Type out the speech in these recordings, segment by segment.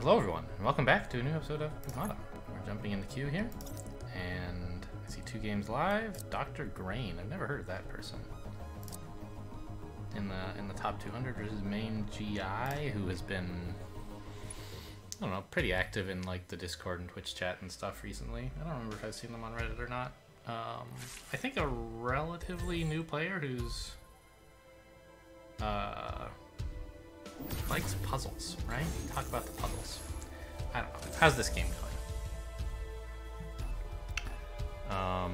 Hello everyone, and welcome back to a new episode of Prismata. We're jumping in the queue here, and I see 2 games live. Dr. Grain, I've never heard of that person. In the top 200 versus main GI, who has been, I don't know, pretty active in like the Discord and Twitch chat and stuff recently. I don't remember if I've seen them on Reddit or not. I think a relatively new player who's likes puzzles, right? Talk about the puzzles. I don't know. How's this game going? Well,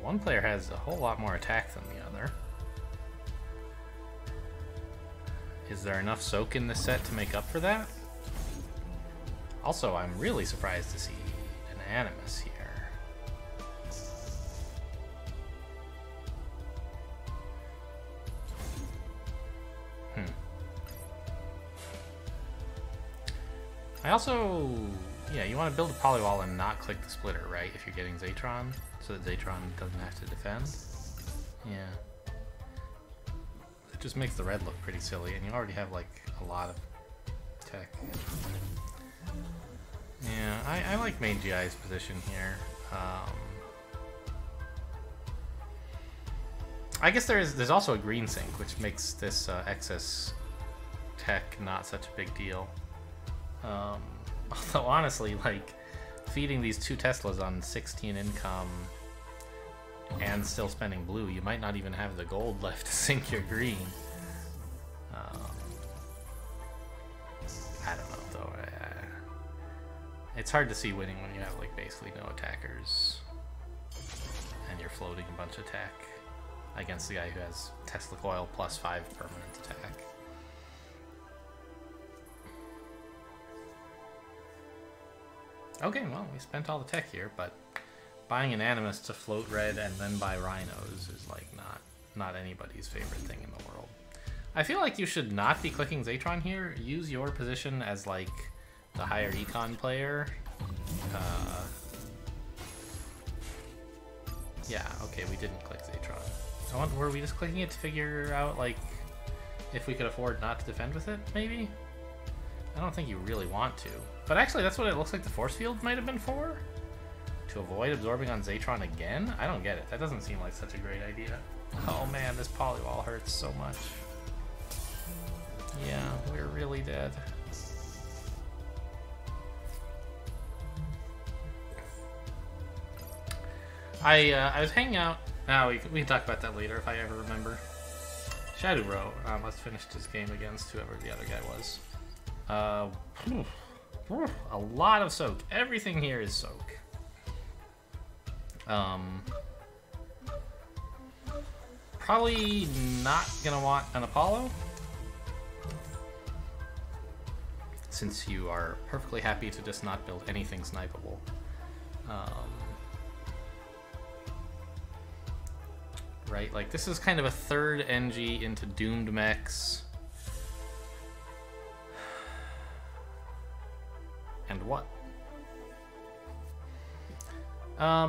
one player has a whole lot more attack than the other. Is there enough soak in this set to make up for that? Also, I'm really surprised to see an Animus here. I also, yeah, you want to build a polywall and not click the splitter, right? If you're getting Zatron, so that Zatron doesn't have to defend. Yeah. It just makes the red look pretty silly, and you already have, like, a lot of tech. Yeah, I like main GI's position here. I guess there's also a green sink, which makes this excess tech not such a big deal. Although honestly, like, feeding these 2 Teslas on 16 income and still spending blue, you might not even have the gold left to sink your green. I don't know though. It's hard to see winning when you have like basically no attackers and you're floating a bunch of tech against the guy who has Tesla coil plus 5 permanent attack. Okay, well, we spent all the tech here, but buying an Animus to float red and then buy Rhinos is like not anybody's favorite thing in the world. I feel like you should not be clicking Zatron here. Use your position as like the higher econ player. Yeah, okay, we didn't click Zatron. Were we just clicking it to figure out like if we could afford not to defend with it, maybe? I don't think you really want to. But actually, that's what it looks like the force field might have been for? To avoid absorbing on Zatron again? I don't get it. That doesn't seem like such a great idea. Oh man, this polywall hurts so much. Yeah, we're really dead. I was hanging out. Now we can talk about that later if I ever remember. Shadow Bro, let's finish this game against whoever the other guy was. A lot of soak. Everything here is soak. Probably not gonna want an Apollo, since you are perfectly happy to just not build anything snipeable. Right, like this is kind of a third NG into doomed mechs. And what?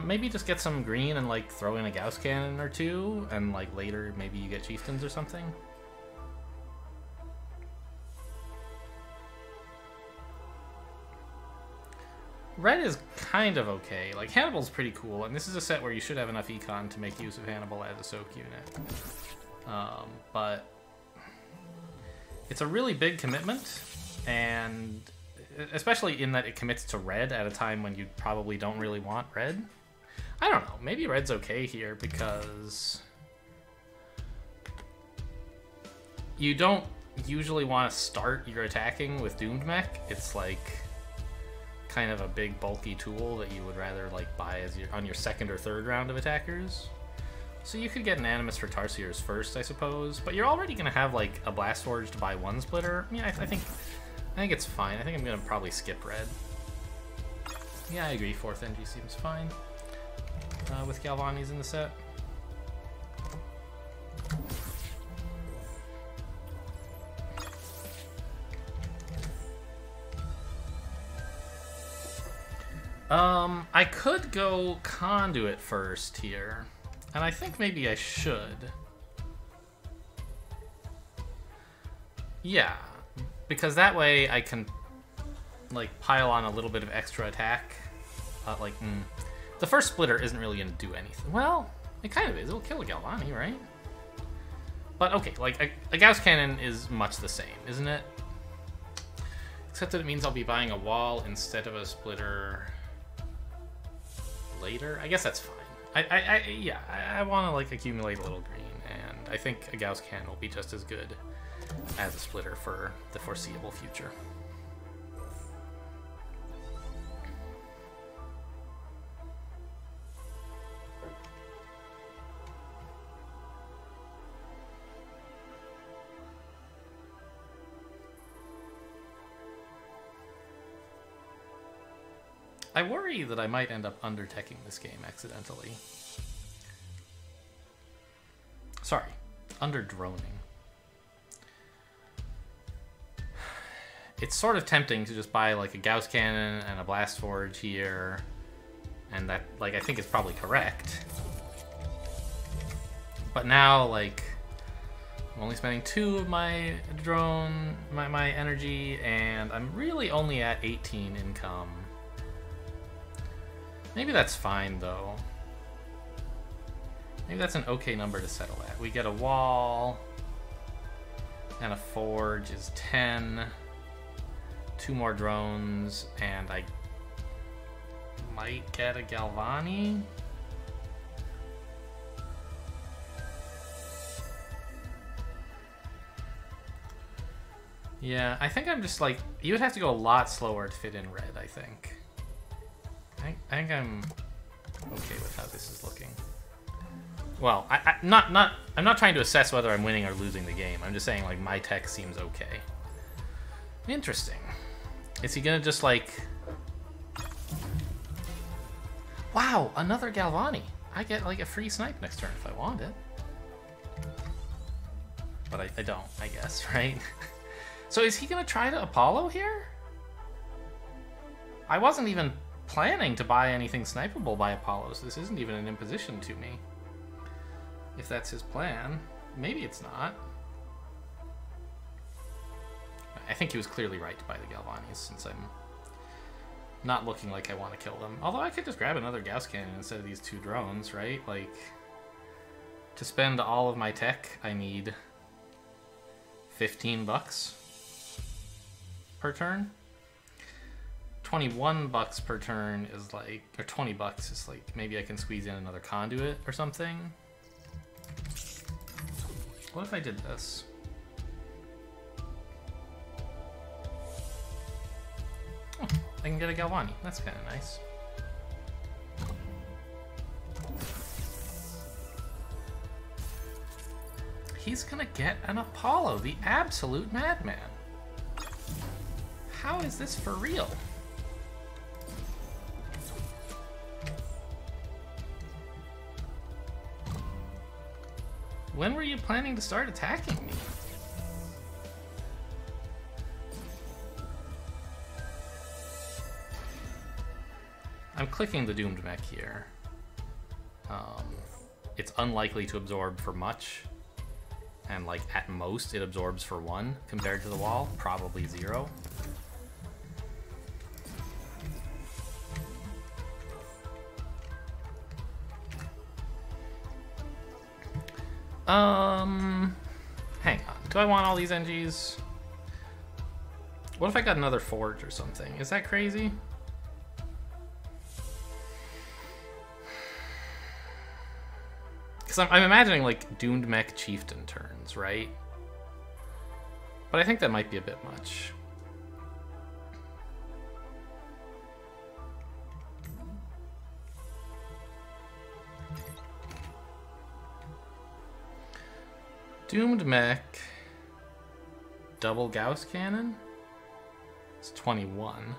Maybe just get some green and like throw in a Gauss cannon or 2, and like later maybe you get chieftains or something. Red is kind of okay. Like Hannibal's pretty cool, and this is a set where you should have enough econ to make use of Hannibal as a soak unit. But it's a really big commitment, and especially in that it commits to red at a time when you probably don't really want red. I don't know, maybe red's okay here because you don't usually want to start your attacking with Doomed Mech. It's like kind of a big bulky tool that you would rather like buy as on your 2nd or 3rd round of attackers. So you could get an Animus for Tarsiers first, I suppose, but you're already going to have like a Blast Forge to buy 1 splitter. I mean, I think it's fine. I think I'm gonna probably skip red. Yeah, I agree. 4th NG seems fine with Galvani's in the set. I could go Conduit first here, and I think maybe I should. Yeah, because that way I can like pile on a little bit of extra attack. The first splitter isn't really gonna do anything. Well, it kind of is. It'll kill a Galvani, right? But okay, like a Gauss Cannon is much the same, isn't it? Except that it means I'll be buying a wall instead of a splitter later. I guess that's fine. I want to like accumulate a little green, and I think a Gauss Cannon will be just as good as a splitter for the foreseeable future. I worry that I might end up under-teching this game accidentally. Sorry, under-droning. It's sort of tempting to just buy like a Gauss Cannon and a Blast Forge here, and that, like, I think is probably correct. But now, like, I'm only spending 2 of my drone, my energy, and I'm really only at 18 income. Maybe that's fine, though. Maybe that's an okay number to settle at. We get a wall, and a forge is 10. 2 more drones, and I might get a Galvani. Yeah, I think I'm just like, you would have to go a lot slower to fit in red, I think. I think I'm okay with how this is looking. Well, I'm not trying to assess whether I'm winning or losing the game. I'm just saying, like, my tech seems okay. Interesting. Is he gonna just like... Wow, another Galvani. I get like a free snipe next turn if I want it. But I don't, I guess, right? So is he gonna try to Apollo here? I wasn't even planning to buy anything snipeable by Apollo, so this isn't even an imposition to me. If that's his plan. Maybe it's not. I think he was clearly right to buy the Galvanis, since I'm not looking like I want to kill them. Although I could just grab another Gauss Cannon instead of these 2 drones, right? Like, to spend all of my tech, I need 15 bucks per turn. 21 bucks per turn is like, or 20 bucks is like, maybe I can squeeze in another conduit or something. What if I did this? Oh, I can get a Galvani. That's kind of nice. He's gonna get an Apollo, the absolute madman. How is this for real? When were you planning to start attacking me? I'm clicking the Doomed Mech here. It's unlikely to absorb for much. And like at most it absorbs for 1 compared to the wall, probably 0. Hang on. Do I want all these NGs? What if I got another forge or something? Is that crazy? Because I'm imagining like Doomed Mech Chieftain turns, right? But I think that might be a bit much. Doomed Mech, double Gauss Cannon? It's 21.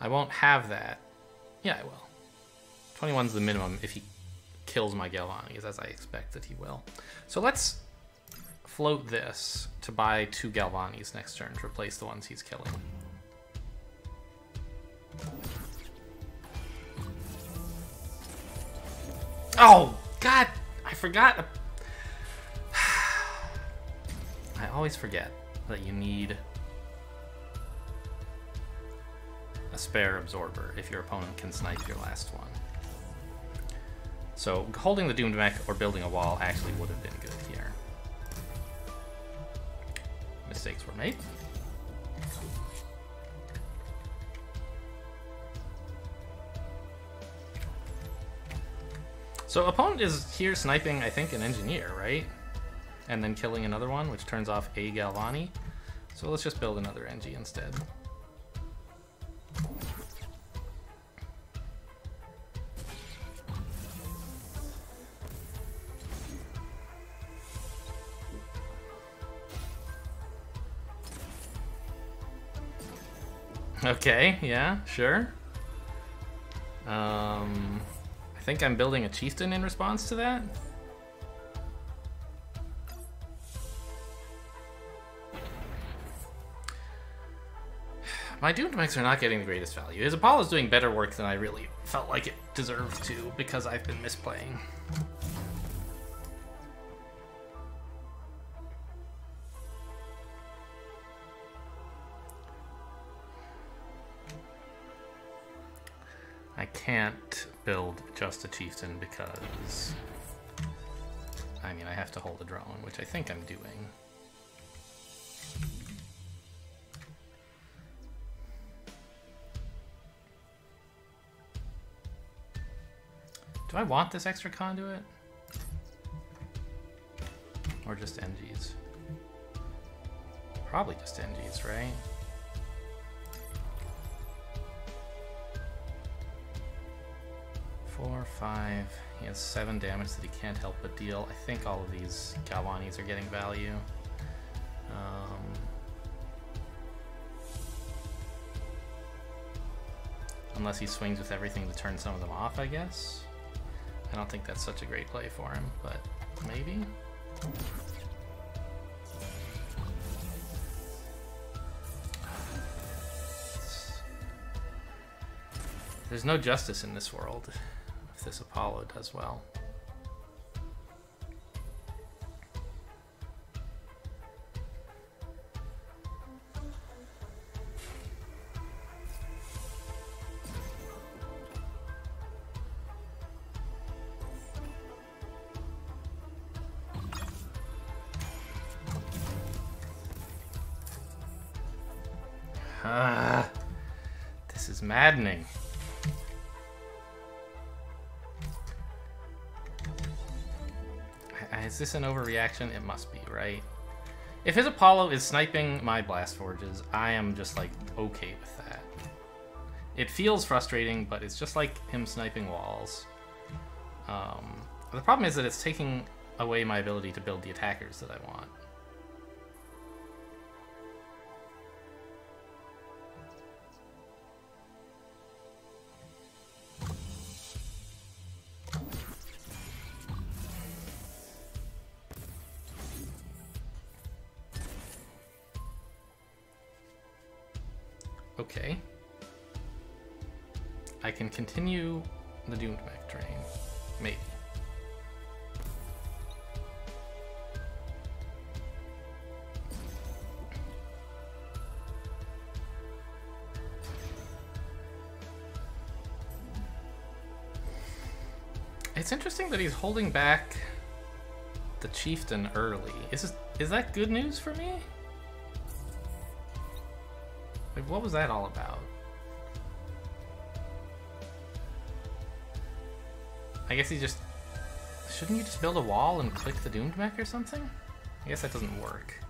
I won't have that. Yeah, I will. 21's the minimum if he kills my Galvanis, as I expect that he will. So let's float this to buy 2 Galvanis next turn to replace the ones he's killing. Oh, God! I forgot. I always forget that you need a spare absorber if your opponent can snipe your last one. So holding the doomed mech or building a wall actually would have been good here. Mistakes were made. So opponent is here sniping, I think, an engineer, right? And then killing another one, which turns off a Galvani. So let's just build another Engie instead. Okay, yeah, sure. I think I'm building a chieftain in response to that. My doomed mechs are not getting the greatest value. His Apollo's doing better work than I really felt like it deserved to because I've been misplaying. I can't build just a chieftain because, I mean, I have to hold a drone, which I think I'm doing. Do I want this extra conduit? Or just NGs? Probably just NGs, right? Four, 5. He has 7 damage that he can't help but deal. I think all of these Galvanis are getting value. Unless he swings with everything to turn some of them off, I guess. I don't think that's such a great play for him, but maybe? There's no justice in this world if this Apollo does well. This is maddening. Is this an overreaction? It must be, right? If his Apollo is sniping my Blast Forges, I am just like okay with that. It feels frustrating, but it's just like him sniping walls. The problem is that it's taking away my ability to build the attackers that I want. Okay. I can continue the doomed mech train. Maybe. It's interesting that he's holding back the chieftain early. Is that good news for me? Like, what was that all about? I guess he just... Shouldn't you just build a wall and click the doomed mech or something? I guess that doesn't work.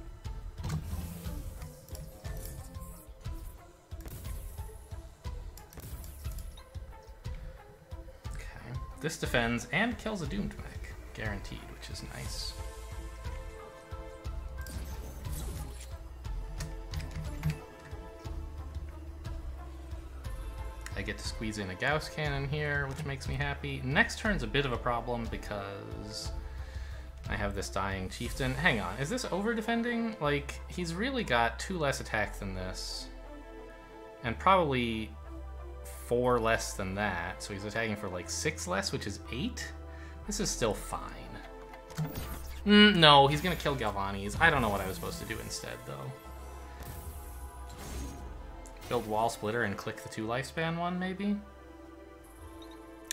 Okay. This defends and kills a doomed mech. Guaranteed, which is nice. I get to squeeze in a Gauss cannon here, which makes me happy. Next turn's a bit of a problem because I have this dying chieftain. Hang on, is this over-defending? Like, he's really got 2 less attack than this. And probably 4 less than that. So he's attacking for like 6 less, which is 8? This is still fine. No, he's gonna kill Galvanis. I don't know what I was supposed to do instead, though. Build Wall Splitter and click the 2 lifespan one, maybe?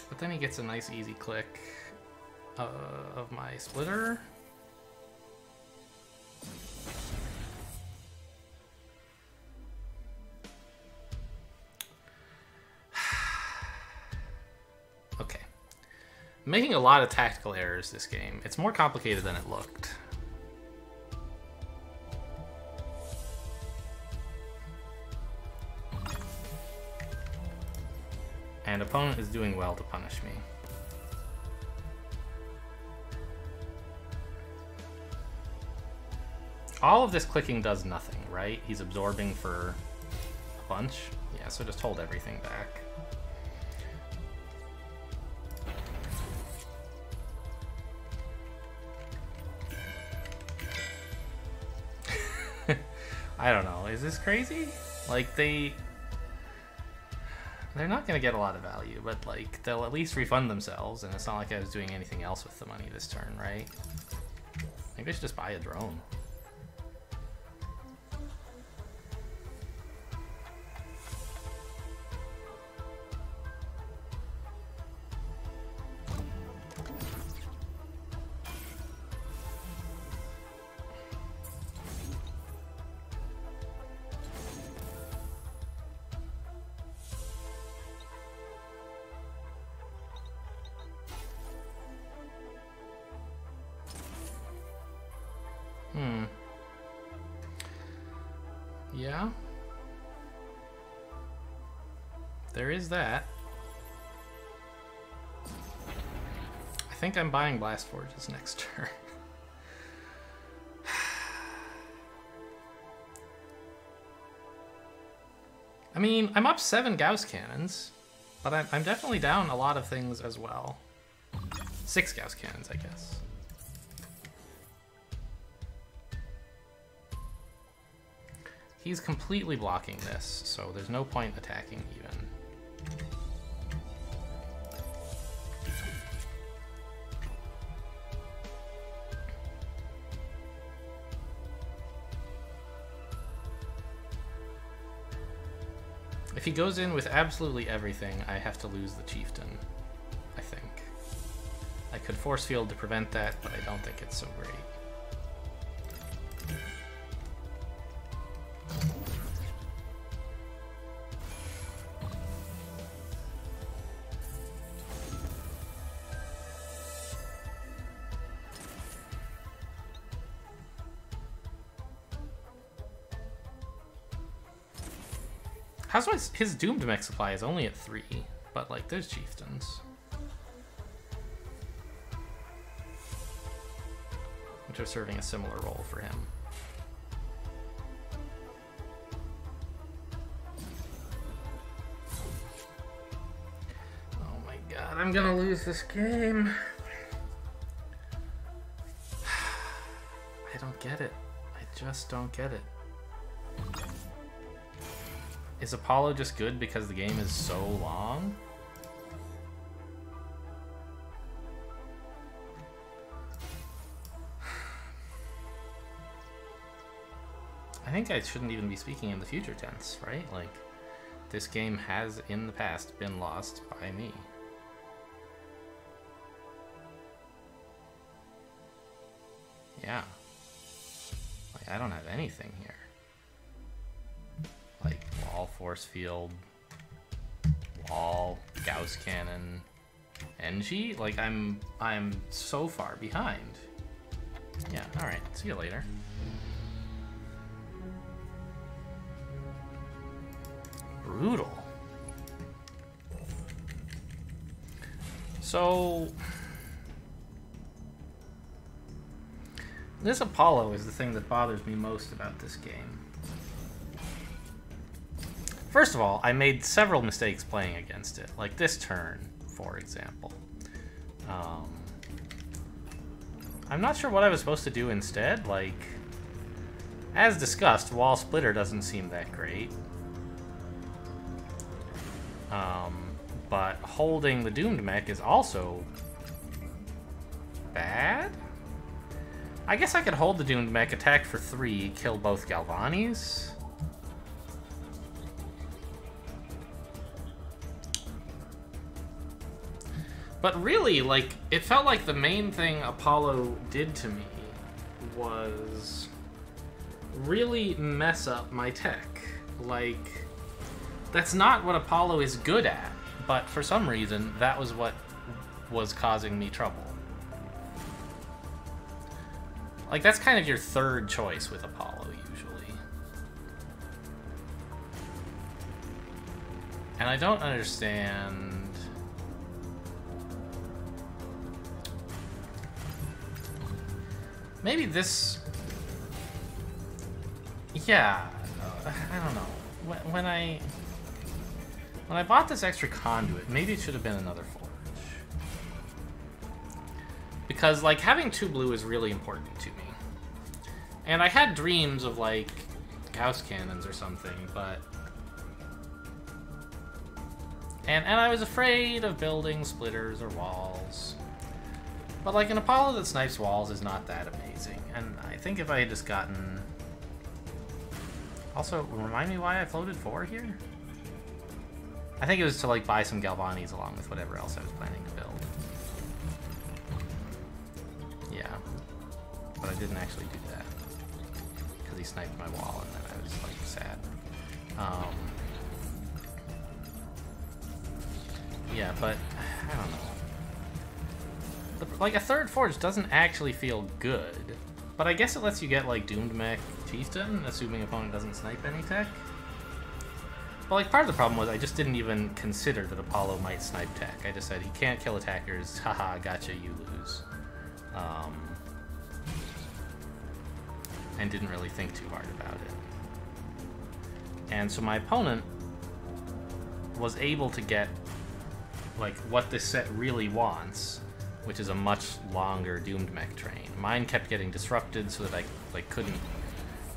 But then he gets a nice easy click of my splitter. Okay. I'm making a lot of tactical errors this game. It's more complicated than it looked. And opponent is doing well to punish me. All of this clicking does nothing, right? He's absorbing for a bunch. Yeah, so just hold everything back. I don't know. Is this crazy? Like, they're not going to get a lot of value, but, like, they'll at least refund themselves, and it's not like I was doing anything else with the money this turn, right? Maybe I should just buy a drone. Yeah. There is that. I think I'm buying Blast Forges next turn. I mean, I'm up 7 Gauss Cannons, but I'm definitely down a lot of things as well. 6 Gauss Cannons, I guess. He's completely blocking this, so there's no point attacking even. If he goes in with absolutely everything, I have to lose the Chieftain, I think. I could force field to prevent that, but I don't think it's so great. How's his Doomed Mech supply is only at 3, but like there's Chieftains. Which are serving a similar role for him. Oh my god, I'm gonna lose this game. I don't get it. I just don't get it. Is Apollo just good because the game is so long? I think I shouldn't even be speaking in the future tense, right? Like, this game has in the past been lost by me. Yeah. Like, I don't have anything here. Like, wall, force field, wall, Gauss cannon, NG? Like, I'm so far behind. Yeah, alright, see you later. Brutal. So, this Apollo is the thing that bothers me most about this game. First of all, I made several mistakes playing against it, like this turn, for example. I'm not sure what I was supposed to do instead. Like, as discussed, Wall Splitter doesn't seem that great. But holding the Doomed Mech is also bad? I guess I could hold the Doomed Mech, attack for 3, kill both Galvani's. But really, like, it felt like the main thing Apollo did to me was really mess up my tech. Like, that's not what Apollo is good at, but for some reason, that was what was causing me trouble. Like, that's kind of your third choice with Apollo, usually. And I don't understand... Maybe this... Yeah, I don't know. When I bought this extra conduit, maybe it should have been another forge. Because, like, having 2 blue is really important to me. And I had dreams of, like, Gauss cannons or something, but... And I was afraid of building splitters or walls. But, like, an Apollo that snipes walls is not that amazing. And I think if I had just gotten... Also, remind me why I floated 4 here? I think it was to, like, buy some Galvanis along with whatever else I was planning to build. Yeah. But I didn't actually do that. Because he sniped my wall, and then I was, like, sad. Yeah, but... I don't know. Like, a third forge doesn't actually feel good. But I guess it lets you get, like, Doomed Mech Chieftain, assuming opponent doesn't snipe any tech. But, like, part of the problem was I just didn't even consider that Apollo might snipe tech. I just said, he can't kill attackers, haha, gotcha, you lose. And didn't really think too hard about it. And so my opponent was able to get, like, what this set really wants, which is a much longer Doomed Mech train. Mine kept getting disrupted so that I, like, couldn't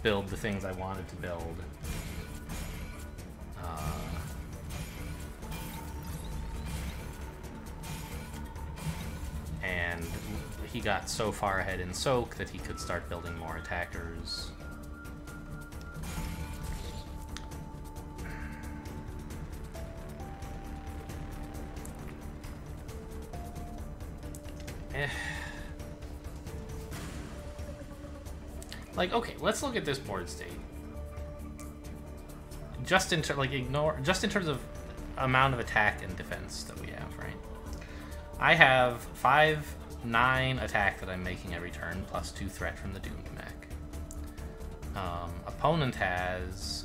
build the things I wanted to build. And he got so far ahead in Soak that he could start building more attackers. Like, okay, let's look at this board state. Just in terms of amount of attack and defense that we have, right? I have 5/9 attack that I'm making every turn, plus 2 threat from the Doomed Mech. Opponent has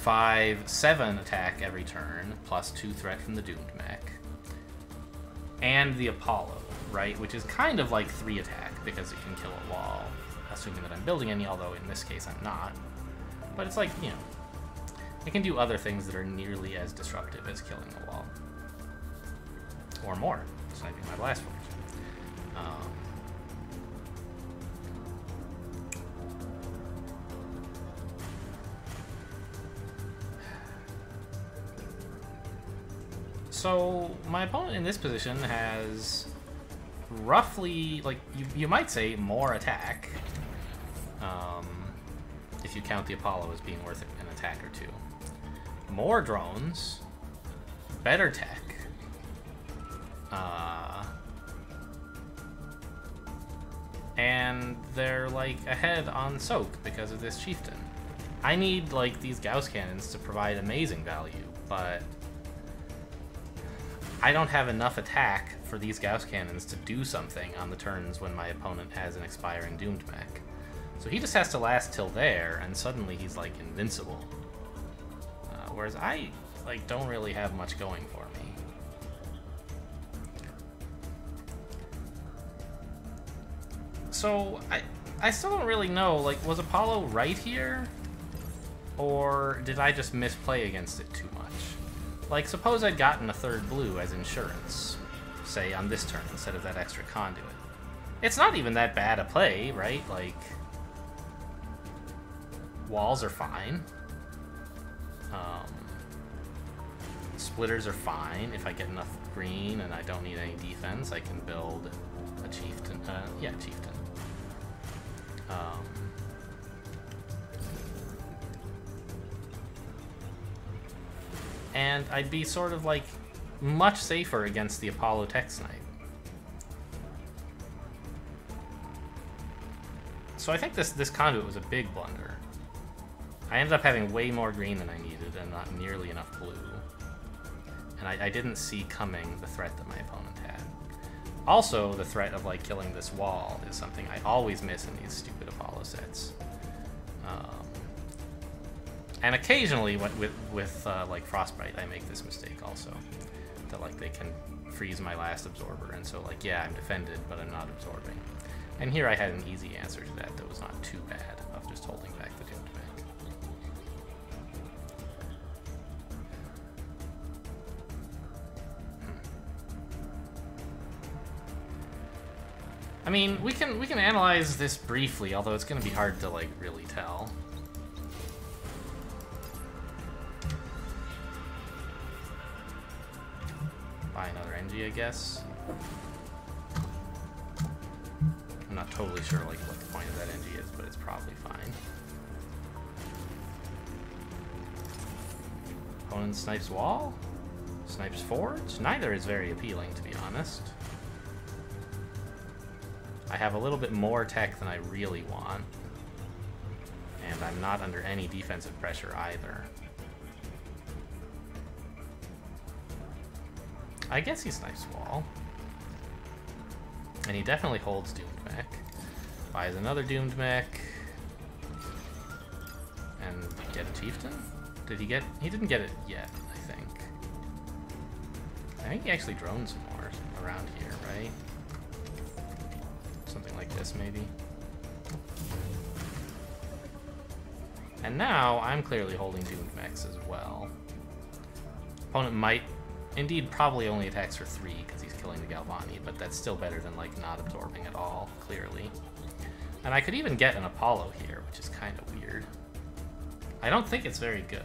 5/7 attack every turn, plus 2 threat from the Doomed Mech. And the Apollo, right? Which is kind of like 3 attack, because it can kill a wall, assuming that I'm building any, although in this case I'm not. But it's like, you know, it can do other things that are nearly as disruptive as killing a wall. Or more, sniping my blast forge. So, my opponent in this position has roughly, like, you might say more attack, if you count the Apollo as being worth an attack or 2. More drones, better tech, and they're, like, ahead on Soak because of this Chieftain. I need, like, these Gauss cannons to provide amazing value, but I don't have enough attack for these Gauss cannons to do something on the turns when my opponent has an expiring Doomed Mech. So he just has to last till there, and suddenly he's, like, invincible. Whereas I, like, don't really have much going for me. So, I still don't really know, like, was Apollo right here? Or did I just misplay against it too much? Like, suppose I'd gotten a 3rd blue as insurance, say, on this turn, instead of that extra conduit. It's not even that bad a play, right? Like, walls are fine. Splitters are fine. If I get enough green and I don't need any defense, I can build a Chieftain. Yeah, Chieftain. And I'd be sort of, like, much safer against the Apollo Tech Snipe. So I think this conduit was a big blunder. I ended up having way more green than I needed and not nearly enough blue. And I didn't see coming the threat that my opponent had. Also, the threat of like killing this wall is something I always miss in these stupid Apollo sets. And occasionally with like Frostbite, I make this mistake also. That like they can freeze my last absorber, and so like, yeah, I'm defended, but I'm not absorbing. And here I had an easy answer to that was not too bad of just holding back the Doomed Mech. I mean, we can analyze this briefly, although it's going to be hard to like really tell. Buy another NG, I guess. I'm not totally sure like what the point of that NG is, but it's probably fine. Opponent snipes wall? Snipes forge? Neither is very appealing, to be honest. I have a little bit more tech than I really want. And I'm not under any defensive pressure either. I guess he snipes wall. And he definitely holds Doomed Mech. Buys another Doomed Mech. And get a Chieftain? Did he get... He didn't get it yet, I think. I think he actually drones some more around here, right? Something like this, maybe. And now, I'm clearly holding Doomed Mechs as well. Opponent might... Indeed, probably only attacks for 3 because he's killing the Galvani, but that's still better than like not absorbing at all, clearly. And I could even get an Apollo here, which is kind of weird. I don't think it's very good.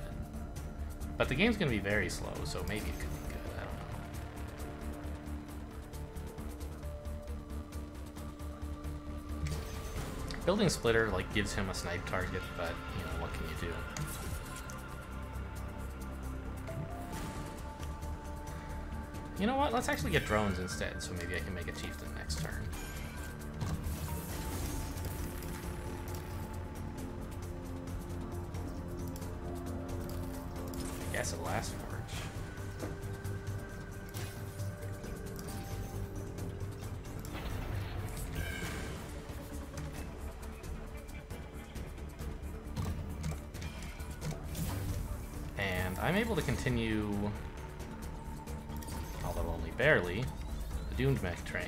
But the game's going to be very slow, so maybe it could be good, I don't know. Building Splitter like gives him a snipe target, but you know, what can you do? You know what? Let's actually get drones instead, so maybe I can make a Chieftain next turn. I guess a Blast Forge. And I'm able to continue... although only barely, the Doomed Mech train.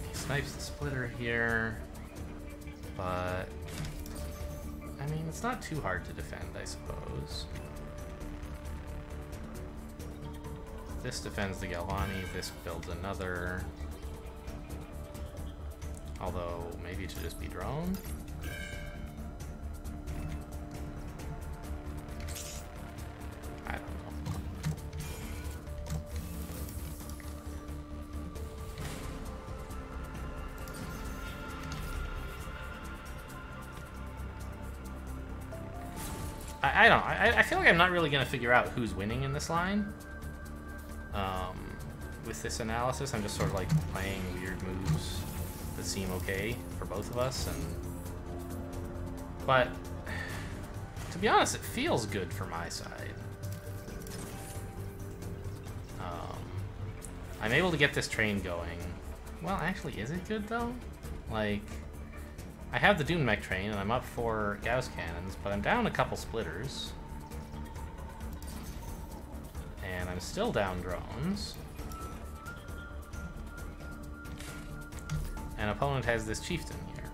He snipes the Splitter here, but I mean, it's not too hard to defend, I suppose. This defends the Galvani, this builds another. Although, maybe it should just be drone? I don't know. I don't know. I feel like I'm not really going to figure out who's winning in this line. With this analysis, I'm just sort of like playing weird moves that seem okay for both of us, but to be honest, it feels good for my side. I'm able to get this train going. Well, actually, is it good though? Like, I have the Doomed Mech train, and I'm up 4 Gauss cannons, but I'm down a couple splitters. And I'm still down drones. And opponent has this Chieftain here.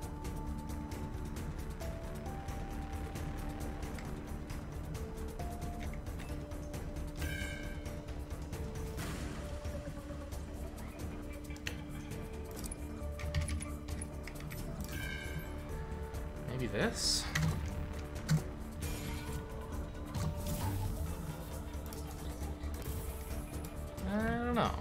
Maybe this? I don't know.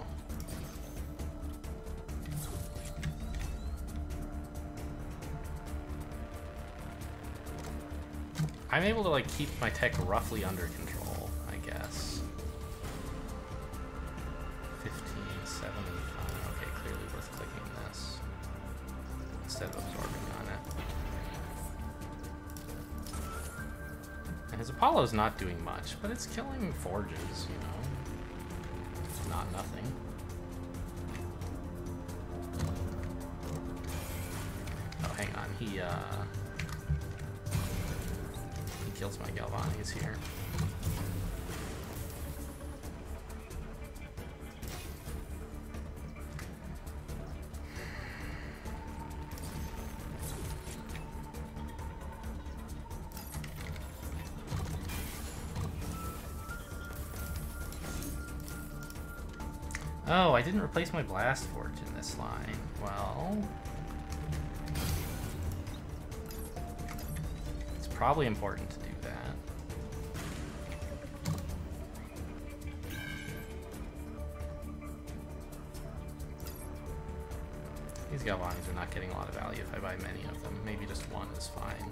I'm able to, like, keep my tech roughly under control, I guess. 1575. Okay, clearly worth clicking this instead of absorbing on it. And his Apollo's not doing much, but it's killing forges, you know. It's not nothing. Oh, hang on. He kills my Galvani's here. Oh, I didn't replace my Blast Forge in this line. Well, it's probably important to do that. These Galvanis are not getting a lot of value if I buy many of them. Maybe just one is fine.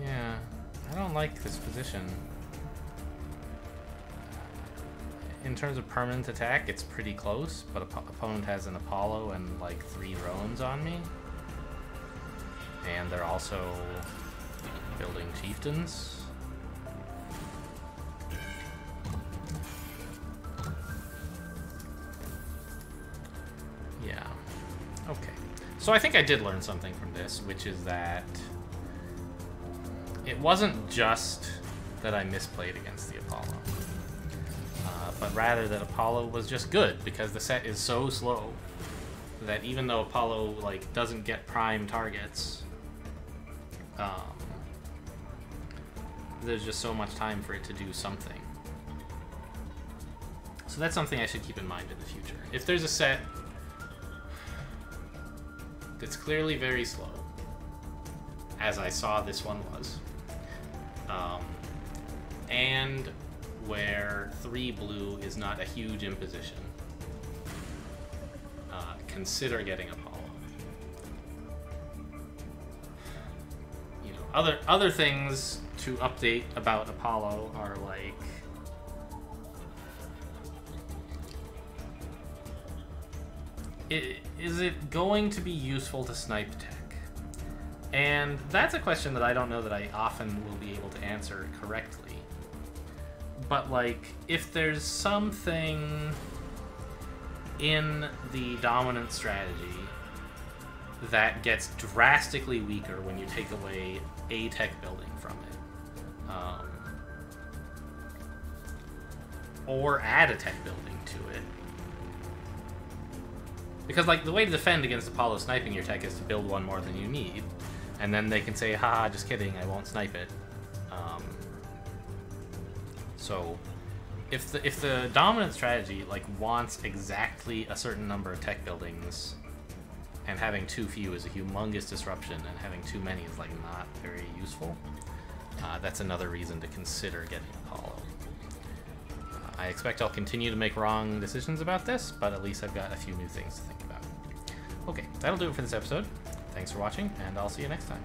Yeah, I don't like this position. In terms of permanent attack, it's pretty close, but opponent has an Apollo and like 3 drones on me. And they're also building chieftains. Yeah. Okay. So I think I did learn something from this, which is that it wasn't just that I misplayed against the Apollo, but rather that Apollo was just good because the set is so slow that even though Apollo like doesn't get prime targets, there's just so much time for it to do something. So that's something I should keep in mind in the future. If there's a set that's clearly very slow, as I saw this one was, and where 3 blue is not a huge imposition, consider getting Apollo. You know, other things to update about Apollo are like is it going to be useful to snipe tech? And that's a question that I don't know that I often will be able to answer correctly. But like, if there's something in the dominant strategy that gets drastically weaker when you take away a tech building from it, or add a tech building to it, because like the way to defend against Apollo sniping your tech is to build one more than you need, and then they can say, haha, just kidding, I won't snipe it. So if the dominant strategy like wants exactly a certain number of tech buildings, and having too few is a humongous disruption, and having too many is like not very useful, that's another reason to consider getting Apollo. I expect I'll continue to make wrong decisions about this, but at least I've got a few new things to think about. Okay, that'll do it for this episode. Thanks for watching, and I'll see you next time.